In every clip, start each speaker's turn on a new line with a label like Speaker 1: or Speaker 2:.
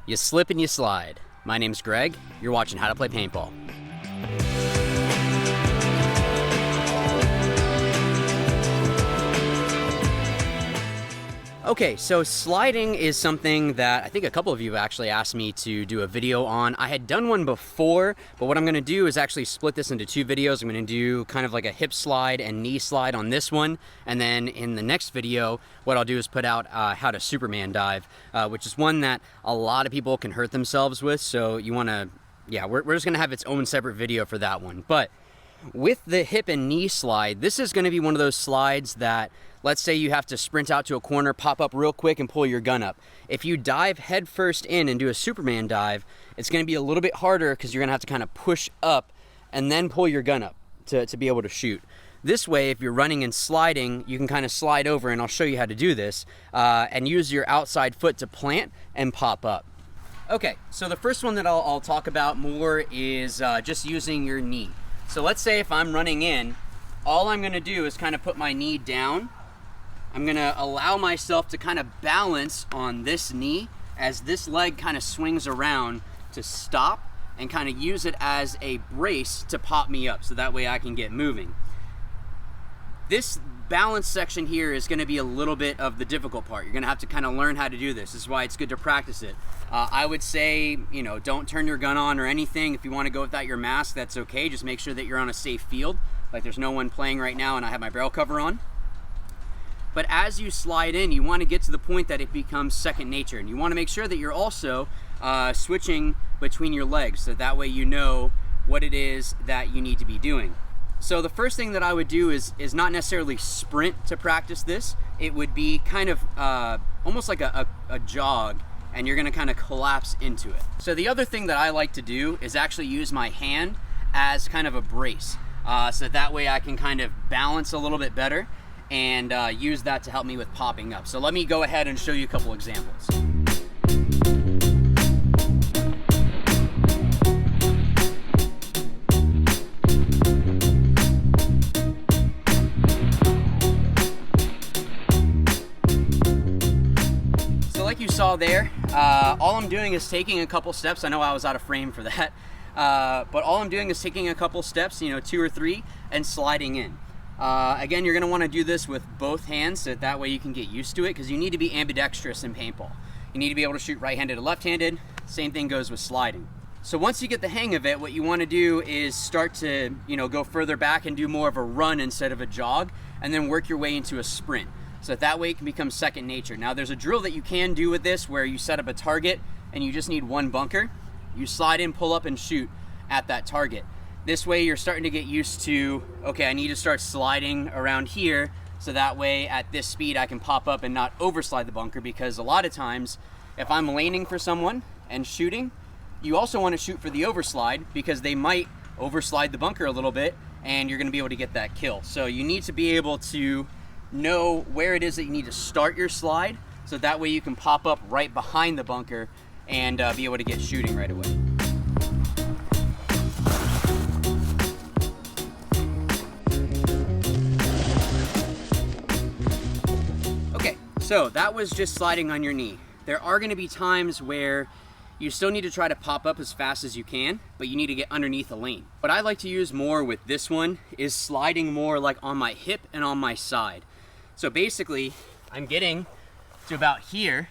Speaker 1: You slip and you slide. My name's Greg. You're watching How to Play Paintball. Okay, so sliding is something that I think a couple of you have actually asked me to do a video on. I had done one before, but what I'm gonna do is actually split this into two videos. I'm gonna do kind of like a hip slide and knee slide on this one, and then in the next video, what I'll do is put out how to Superman dive, which is one that a lot of people can hurt themselves with, so you wanna, yeah, we're just gonna have its own separate video for that one. But with the hip and knee slide, this is gonna be one of those slides that, let's say you have to sprint out to a corner, pop up real quick, and pull your gun up. If you dive head first in and do a Superman dive, it's gonna be a little bit harder because you're gonna have to kind of push up and then pull your gun up to be able to shoot. This way, if you're running and sliding, you can kind of slide over, and I'll show you how to do this, and use your outside foot to plant and pop up. Okay, so the first one that I'll talk about more is just using your knee. So let's say if I'm running in, all I'm gonna do is kind of put my knee down. I'm gonna allow myself to kind of balance on this knee as this leg kind of swings around to stop, and kind of use it as a brace to pop me up, so that way I can get moving. This balance section here is gonna be a little bit of the difficult part. You're gonna have to kind of learn how to do this. This is why it's good to practice it. I would say, you know, don't turn your gun on or anything. If you wanna go without your mask, that's okay. Just make sure that you're on a safe field. Like there's no one playing right now and I have my barrel cover on. But as you slide in, you want to get to the point that it becomes second nature, and you want to make sure that you're also switching between your legs, so that way you know what it is that you need to be doing. So the first thing that I would do is not necessarily sprint to practice this. It would be kind of almost like a jog, and you're going to kind of collapse into it. So the other thing that I like to do is actually use my hand as kind of a brace, so that way I can kind of balance a little bit better and use that to help me with popping up. So let me go ahead and show you a couple examples. So like you saw there, all I'm doing is taking a couple steps. I know I was out of frame for that, but all I'm doing is taking a couple steps, you know, 2 or 3, and sliding in. Again, you're going to want to do this with both hands, so that way you can get used to it, because you need to be ambidextrous in paintball. You need to be able to shoot right-handed or left-handed. Same thing goes with sliding. So once you get the hang of it, what you want to do is start to, you know, go further back and do more of a run instead of a jog, and then work your way into a sprint. So that way it can become second nature. Now there's a drill that you can do with this where you set up a target and you just need one bunker. You slide in, pull up, and shoot at that target. This way you're starting to get used to, okay, I need to start sliding around here, so that way at this speed I can pop up and not overslide the bunker, because a lot of times if I'm laning for someone and shooting, you also want to shoot for the overslide, because they might overslide the bunker a little bit and you're going to be able to get that kill. So you need to be able to know where it is that you need to start your slide, so that way you can pop up right behind the bunker and be able to get shooting right away. So that was just sliding on your knee. There are going to be times where you still need to try to pop up as fast as you can, but you need to get underneath the lane. What I like to use more with this one is sliding more like on my hip and on my side. So basically, I'm getting to about here,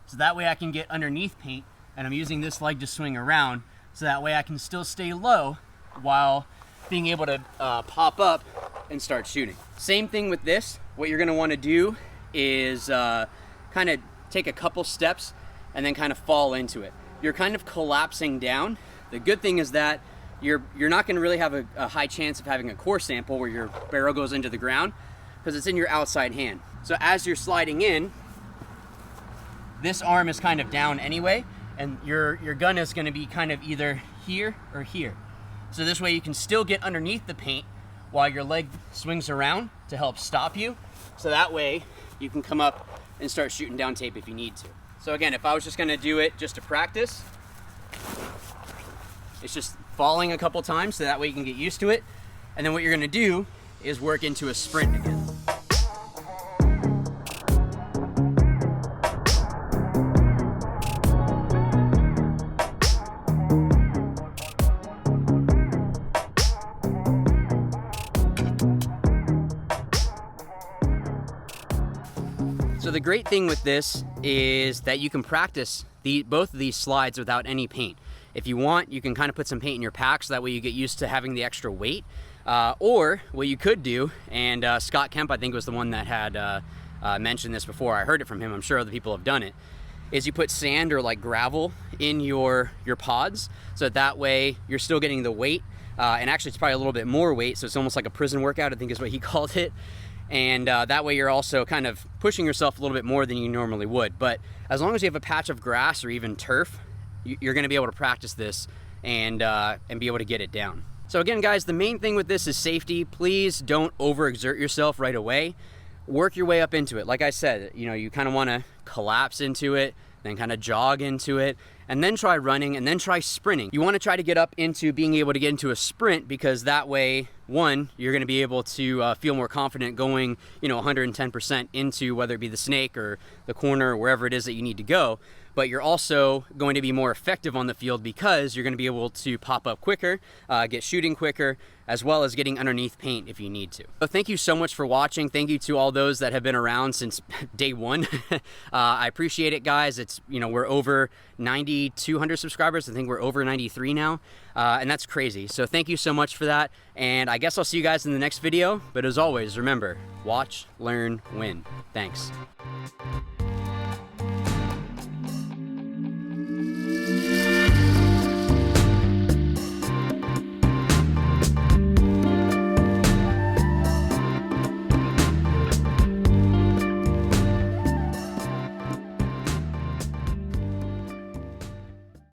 Speaker 1: so that way I can get underneath paint, and I'm using this leg to swing around, so that way I can still stay low while being able to pop up and start shooting. Same thing with this. What you're going to want to do is kind of take a couple steps and then kind of fall into it. You're kind of collapsing down. The good thing is that you're not going to really have a high chance of having a core sample where your barrel goes into the ground, because it's in your outside hand. So as you're sliding in, this arm is kind of down anyway, and your gun is going to be kind of either here or here. So this way you can still get underneath the paint while your leg swings around to help stop you. So that way you can come up and start shooting down tape if you need to. So again, if I was just gonna do it just to practice, it's just falling a couple times, so that way you can get used to it. And then what you're gonna do is work into a sprint again. the great thing with this is that you can practice both of these slides without any paint. If you want, you can kind of put some paint in your pack so that way you get used to having the extra weight. Or what you could do, and Scott Kemp I think was the one that had mentioned this before. I heard it from him. I'm sure other people have done it. Is you put sand or like gravel in your pods, so that way you're still getting the weight, and actually it's probably a little bit more weight, so it's almost like a prison workout, I think is what he called it. And that way you're also kind of pushing yourself a little bit more than you normally would. But as long as you have a patch of grass or even turf, you're going to be able to practice this and be able to get it down. So again, guys, the main thing with this is safety. Please don't overexert yourself right away. Work your way up into it. Like I said, you know, you kind of want to collapse into it, then kind of jog into it, and then try running, and then try sprinting. You want to try to get up into being able to get into a sprint, because that way, one, you're going to be able to feel more confident going, you know, 110% into whether it be the snake or the corner or wherever it is that you need to go. But you're also going to be more effective on the field because you're going to be able to pop up quicker, get shooting quicker, as well as getting underneath paint if you need to. So thank you so much for watching. Thank you to all those that have been around since day one. I appreciate it, guys. It's, you know, we're over 9,200 subscribers. I think we're over 93 now, and that's crazy. So thank you so much for that. And I guess I'll see you guys in the next video. But as always, remember, watch, learn, win. Thanks.